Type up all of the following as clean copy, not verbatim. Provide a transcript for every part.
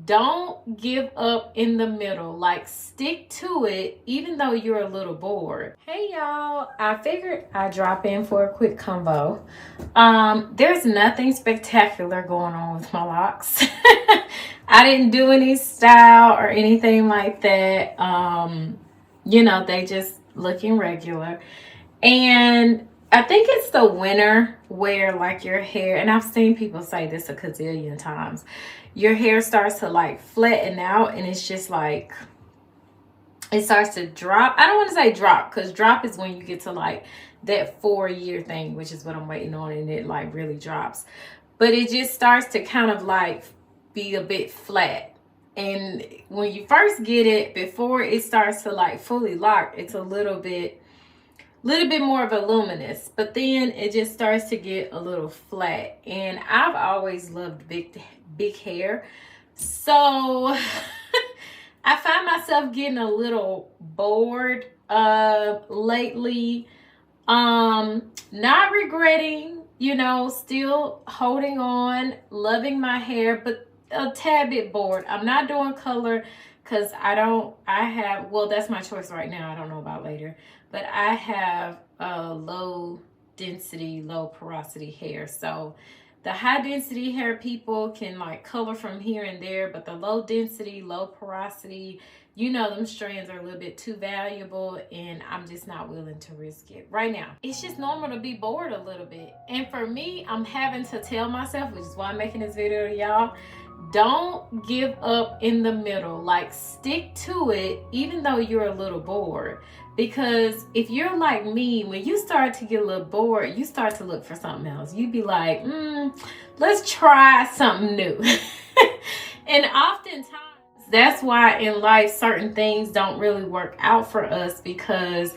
don't give up in the middle. Like, stick to it even though you're a little bored. Hey y'all, I figured I'd drop in for a quick combo. There's nothing spectacular going on with my locks. I didn't do any style or anything like that. They just looking regular. And I think it's the winter where like your hair, and I've seen people say this a gazillion times, your hair starts to like flatten out, and it's just like it starts to drop. I don't want to say drop, because drop is when you get to like that 4-year thing, which is what I'm waiting on, and it like really drops. But it just starts to kind of like be a bit flat. And when you first get it, before it starts to like fully lock, it's a little bit more voluminous, but then it just starts to get a little flat. And I've always loved big hair, so I find myself getting a little bored lately. Not regretting, still holding on, loving my hair, but a tad bit bored. I'm not doing color because that's my choice right now. I don't know about later, but I have a low density, low porosity hair. So the high density hair people can like color from here and there, but the low density, low porosity, them strands are a little bit too valuable, and I'm just not willing to risk it right now. It's just normal to be bored a little bit. And for me, I'm having to tell myself, which is why I'm making this video to y'all, don't give up in the middle. Like, stick to it even though you're a little bored. Because if you're like me, when you start to get a little bored, you start to look for something else. You'd be like, let's try something new. And oftentimes, that's why in life certain things don't really work out for us, because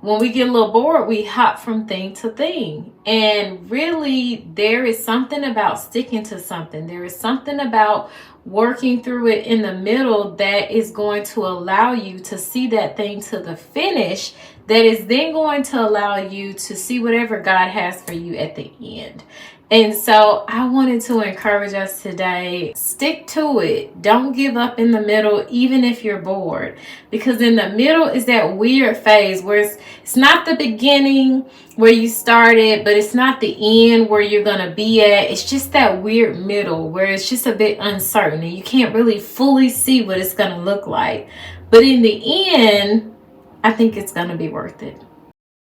when we get a little bored, we hop from thing to thing. And really, there is something about sticking to something. There is something about working through it in the middle that is going to allow you to see that thing to the finish, that is then going to allow you to see whatever God has for you at the end. And so I wanted to encourage us today, stick to it. Don't give up in the middle, even if you're bored. Because in the middle is that weird phase where it's not the beginning where you started, but it's not the end where you're going to be at. It's just that weird middle where it's just a bit uncertain and you can't really fully see what it's going to look like. But in the end, I think it's going to be worth it.